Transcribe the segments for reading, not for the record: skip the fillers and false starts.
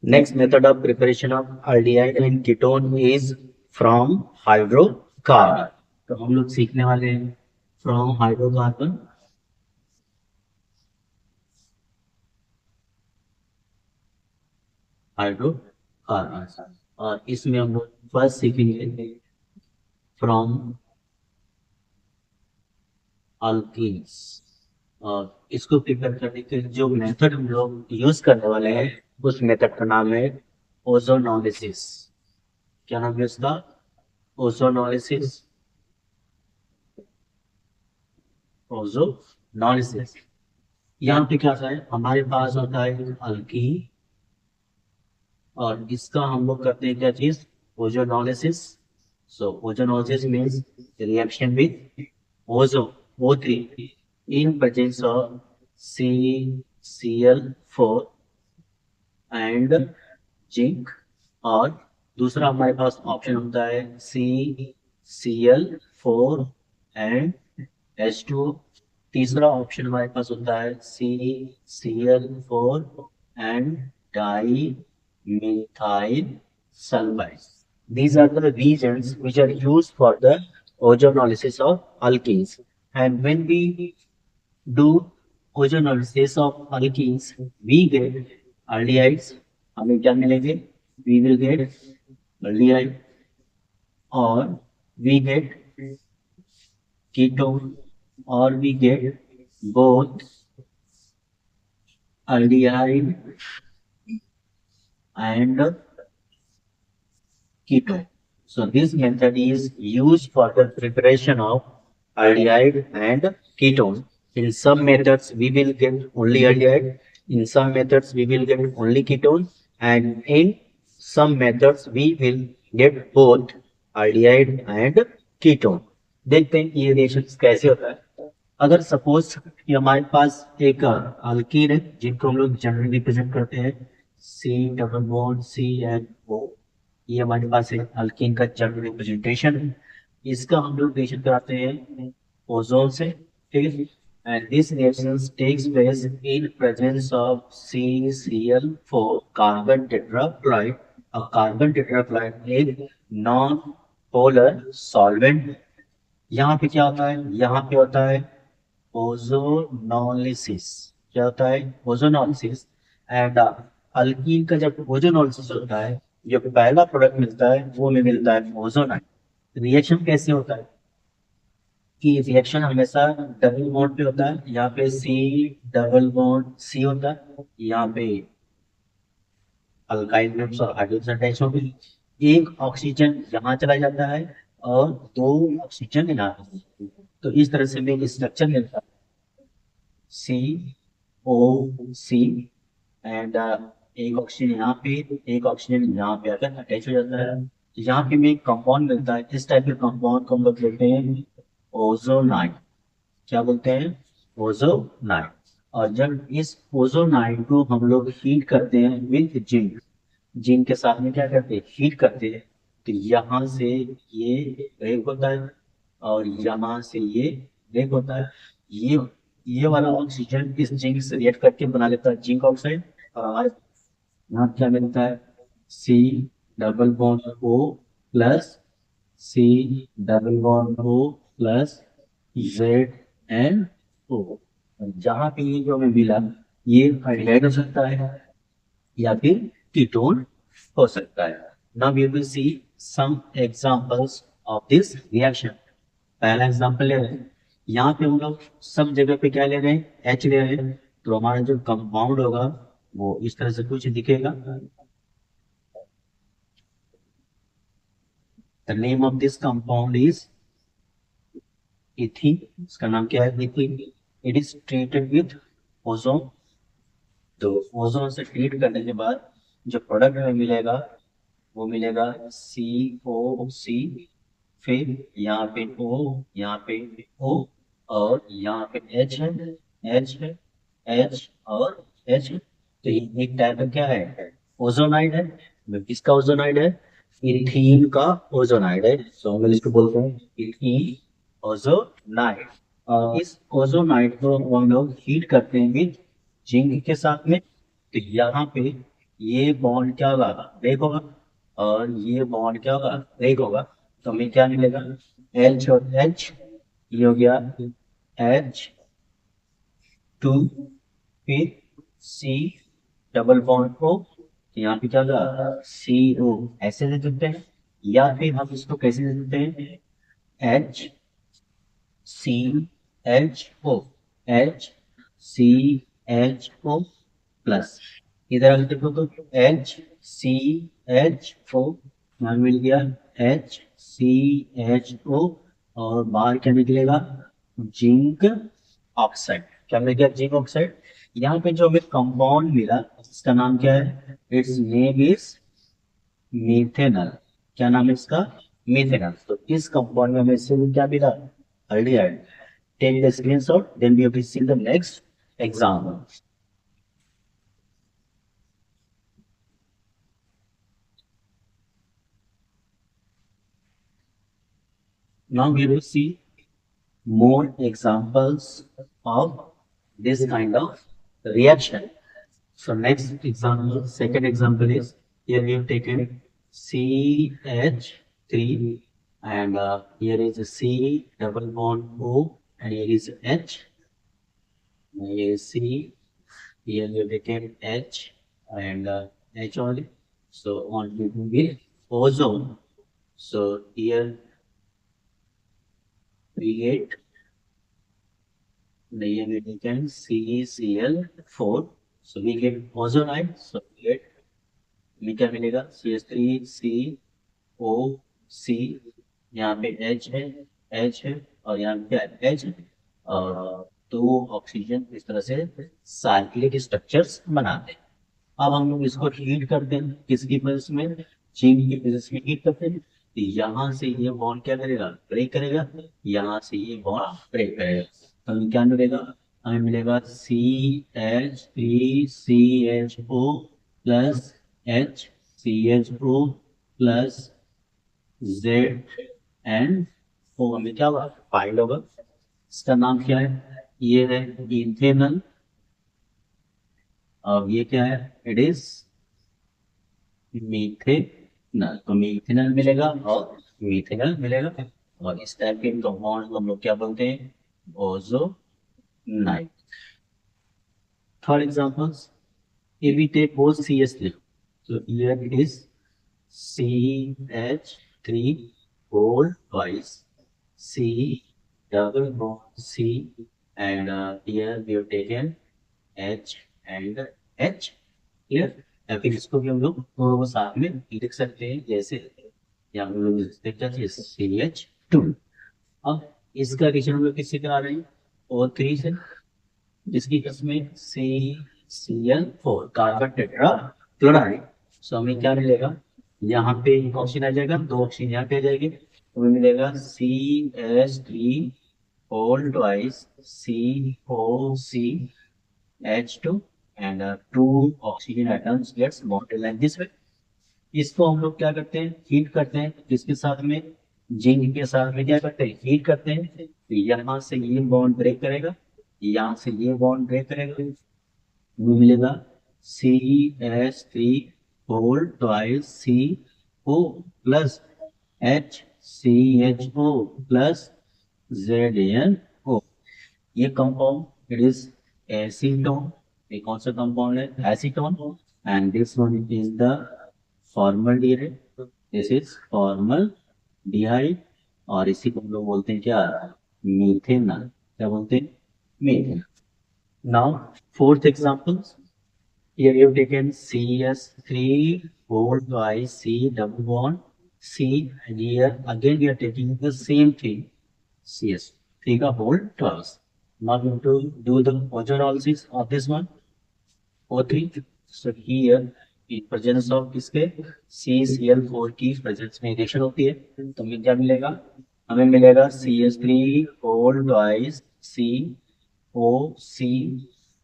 Next method of preparation of aldehyde and ketone is from hydrocarbon. तो हम लोग सीखने वाले हैं from hydrocarbon. हाइड्रोकार्बन और इसमें हम लोग फर्स्ट सीखेंगे फ्रॉम अल्कीन्स। और इसको प्रिपेयर करने के जो मेथड हम लोग यूज करने वाले हैं उस मेथड का नाम है ओजोनोलिसिस। क्या नाम है उसका? ओजोनोलिसिस। ओजोनोलिसिस। यहाँ पे क्या होता है, हमारे पास होता है अल्कीन और इसका हम लोग करते हैं क्या चीज? Ozonolysis. So ozonolysis means reaction with ozone O3 in presence of CCl4 and zinc. और दूसरा हमारे पास ऑप्शन होता है CCl4 एंड H2। तीसरा ऑप्शन हमारे पास होता है CCl4 and di methyl sulfide. These are the reagents which are used for the ozonolysis of alkenes. And when we do ozonolysis of alkenes, we get aldehydes. हमें क्या मिलेंगे? We will get aldehyde or we get ketone or we get both aldehyde and ketone. So this method is used for the preparation of aldehyde and ketone. In some methods we will get only aldehyde, in some methods we will get only ketone, and in some methods we will get both aldehyde and ketone. देखते हैं ये reaction कैसे होता है। अगर suppose कि हमारे पास एक अल्कीन है जिनको हम लोग जनरली रिप्रेजेंट करते हैं C डबल बॉन्ड CnO। ये हमारे पास एक अल्कीन का जनरल रिप्रेजेंटेशन है। इसका हम लोग रिएक्शन कराते हैं ओजोन से, ठीक है। And this reaction takes place in presence of CCl4 carbon tetrachloride. Carbon tetrachloride एक नॉन पोलर सॉल्वेंट। यहाँ पे क्या होता है? यहाँ पे होता है ओजोनोलिसिस। क्या होता है? ओजोनोलिसिस। एंड अल्कीन का जब ओजोनोलिसिस होता है, जो पहला प्रोडक्ट मिलता है वो में मिलता है ओजोनाइड। रिएक्शन कैसे होता है कि रिएक्शन हमेशा डबल बॉन्ड पे होता है। यहाँ पे C डबल बॉन्ड C होता है, यहाँ पे अल्काइल ग्रुप्स और हाइड्रोजन अटैच हो गई। एक ऑक्सीजन यहाँ चला जाता है और दो ऑक्सीजन यहाँ। तो इस तरह से हमें स्ट्रक्चर मिलता है COC एंड एक ऑक्सीजन यहाँ पे, एक ऑक्सीजन यहाँ पे आकर अटैच हो जाता है। तो यहाँ पे हमें एक कंपाउंड मिलता है। इस टाइप के कंपाउंड को हम लोग बोलते हैं ओजोनाइड। क्या बोलते हैं? ओजोनाइड। और जब इस ओजोनाइड को हम लोग हीट करते हैं विथ जिंक, जिंक के साथ में क्या करते हैं? हीट करते हैं। तो यहाँ से ये ब्रेक होता है और यहाँ से ये ब्रेक होता है। ये वाला ऑक्सीजन इस जिंक से रिएक्ट करके बना लेता है जिंक ऑक्साइड। और हमारे यहाँ क्या मिलता है? C double bond O plus ZnO। जहाँ पे ये जो हमें मिला, ये हाइड्राइड हो सकता है या फिर कीटोन हो सकता है। Now we will see some examples of this reaction. पहला एग्जांपल ले रहे हैं। यहाँ पे हम लोग सब जगह पे क्या ले रहे हैं? H ले रहे हैं। तो हमारा जो कंपाउंड होगा वो इस तरह से कुछ दिखेगा। The name of this compound is ethene. इसका नाम क्या है? Ethene. It is treated with ozone. तो ओजोन से ट्रीट करने के बाद जो प्रोडक्ट हमें मिलेगा वो मिलेगा COC। फिर यहाँ पे O, यहाँ पे O और यहाँ पे H है, H है, H और H है। तो ये एक टाइप का क्या है? ओजोनाइड है। किसका ओजोनाइड है? इथीन का ओजोनाइड है। तो हम लोग इसको बोलते हैं इथीन ओजोनाइड। और इस ओजोनाइड को हम लोग हीट करते हैं विद जिंक के साथ में। तो यहाँ पे ये बॉन्ड क्या होगा, ब्रेक होगा, और ये बॉन्ड क्या होगा, ब्रेक होगा। तो हमें क्या मिलेगा, एच और एच, ये हो गया H2, फिर C डबल बॉन्ड O, यहाँ पे क्या होगा CO, ऐसे दे देते हैं। या फिर हम इसको कैसे दे देते हैं, HCHO, HCHO प्लस, इधर अगर देखो तो HCHO, यहाँ मिल गया HCHO, और बाहर क्या निकलेगा, जिंक ऑक्साइड। क्या मिल गया, जिंक ऑक्साइड। यहाँ पे जो हमें कंपाउंड मिला इसका नाम क्या है, इट्स नेम इज मीथेनॉल। क्या नाम है इसका, मीथेनॉल। तो इस कंपाउंड में हमें से क्या मिला, aldehyde. Take the screenshot, then we have to see the next example. Now we will see more examples of this kind of reaction. So next example, second example is, here we have taken CH3, and here is a C double bond O, and here is H, and here is C, here we have taken H, and H only. So on to with ozone. So here we get, here we taken CCl4, so we get ozonide. So we get, हमें क्या मिलेगा, CH3COC, यहाँ पे H है, और यहाँ पे क्या है, H है, और दो ऑक्सीजन इस तरह से साइक्लिक स्ट्रक्चर्स बनाते हैं। अब हम लोग इसको हीट करते हैं, किसकी प्रेजेंस में, चीन की प्रेजेंस में हीट करते हैं। तो यहाँ से ये बॉन्ड क्या करेगा, ब्रेक करेगा, यहाँ से ये बॉन्ड ब्रेक करेगा। तो हमें क्या मिलेगा, हमें मिलेगा CH3CHO plus HCHO plus Z, हमें क्या होगा, फाइंड होगा। इसका नाम क्या है, ये है इथेनॉल, और ये क्या है, इट इज मीथेनॉल। तो मीथेनॉल मिलेगा और मीथेनॉल मिलेगा, और इस टाइप के कंपाउंड को हम लोग क्या बोलते हैं, ozonide. Third examples, if we take both CH3, so here it is CH3 whole twice, C double bond C, and here we have taken H and H here। या फिर इसको भी हम लोग दोनों साथ में लिख सकते हैं, जैसे यहाँ हम लोग देखते हैं CH2। अब इसका रिएक्शन हम लोग किससे करा रहे हैं, O3 से, जिसकी इसमें CCl4 कार्बन टेट्रा क्लोराइड। सो हमें क्या मिलेगा, यहाँ पे एक ऑक्सीजन आ जाएगा, दो ऑक्सीजन यहाँ पे आ जाएगी, तो हमें मिलेगा CH3 whole twice COCH2, and two oxygen atoms gets bonded like this way. इसको हम लोग क्या करते हैं, हीट करते हैं, किसके साथ में, जिंक के साथ में क्या करते हैं, हीट करते हैं। तो यहाँ से ये बॉन्ड ब्रेक करेगा, यहाँ से ये बॉन्ड ब्रेक करेगा, वो मिलेगा CH3 whole twice CO plus HCHO plus ZnO। ये कंपाउंड इट इज एसीटोन। ये कौन सा कंपाउंड है, acetone. And this one is the formaldehyde, this is formaldehyde, और इसी को हम लोग बोलते हैं क्या, मीथेनॉल। क्या बोलते हैं, methanol. Now, fourth example. Here you have taken CS3 whole by C double bond C, and here again we are taking the same thing, CS3 का whole twice. Now we have to do the ozonolysis of this one, O3. So here in presence of किसके, CCl4 की presence में reaction होती है, तो हमें क्या मिलेगा, हमें मिलेगा CH3 whole twice COC,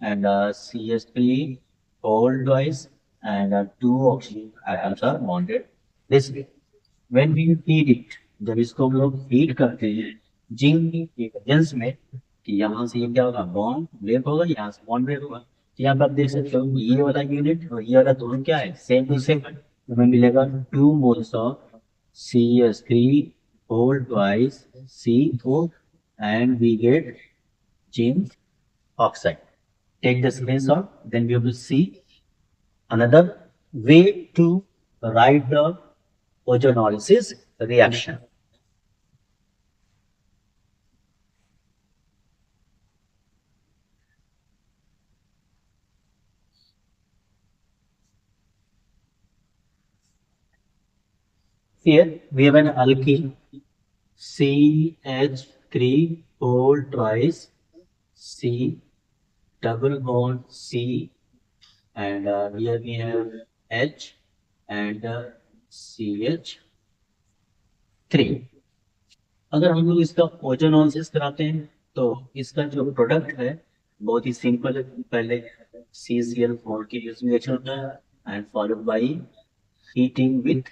and CH3 whole twice, and two oxygen atoms are bonded this way. When we heat it, जब इसको हम लोग हीट करते हैं जिंक की प्रेजेंस में, कि यहाँ से ये क्या होगा, बॉन्ड ब्रेक होगा, यहाँ से बॉन्ड ब्रेक होगा। यहाँ पर आप देख सकते हो ये वाला यूनिट और ये वाला दोनों क्या है, सेम टू सेम। हमें मिलेगा 2 moles of CH3 whole twice CO and we get zinc oxide. Take the screenshot, then we will see another way to write the ozonolysis reaction. Here we have an alkene CH3 whole twice C double bond C and here we have H and CH3. अगर हम लोग इसका ozonolysis कराते हैं तो इसका जो product है बहुत ही सिंपल है। पहले CCl4 की रिएक्शन होता है and followed by heating with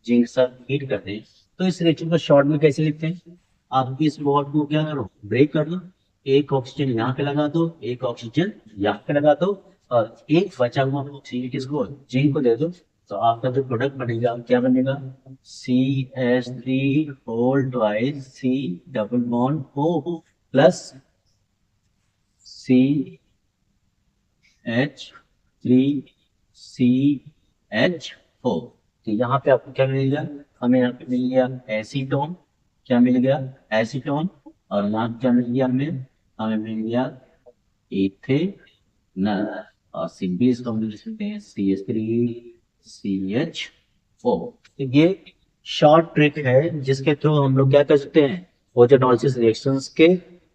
zinc सब हीट करते हैं। तो इस रिएक्शन को शॉर्ट में कैसे लिखते हैं, आप इस बॉन्ड को क्या करो, ब्रेक कर दो, एक ऑक्सीजन यहाँ पे लगा दो, एक ऑक्सीजन यहाँ पे लगा दो और एक बचा हुआ ऑक्सीजन किसको, जिंक को दे दो। तो आपका जो प्रोडक्ट बनेगा क्या बनेगा, CH3 whole twice C double bond O plus CH3CH4। तो यहाँ पे आपको क्या मिल गया, हमें यहाँ पे मिल गया एसीटोन, क्या मिल गया एसीटोन, और यहाँ पे क्या मिल गया हमें, हमें मिल गया इथेनॉल और सिंपली इसको हम लिख सकते हैं CH3CH4। तो ये शॉर्ट ट्रिक है जिसके थ्रू हम लोग क्या कर सकते हैं, ओजोनोलिसिस रिएक्शंस के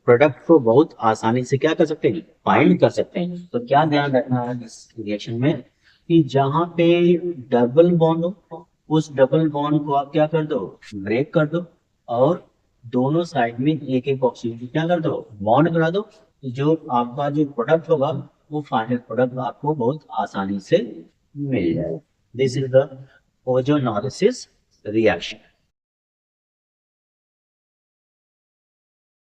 प्रोडक्ट को बहुत आसानी से क्या कर सकते हैं, फाइंड कर सकते हैं। तो क्या ध्यान रखना है इस रिएक्शन में कि जहां पे डबल बॉन्ड हो उस डबल बॉन्ड को आप क्या कर दो, ब्रेक कर दो और दोनों साइड में एक एक ऑक्सीजन क्या कर दो, बॉन्ड करा दो। जो आपका जो प्रोडक्ट होगा वो फाइनल प्रोडक्ट आपको बहुत आसानी से मिल जाए। This is the ozonolysis reaction.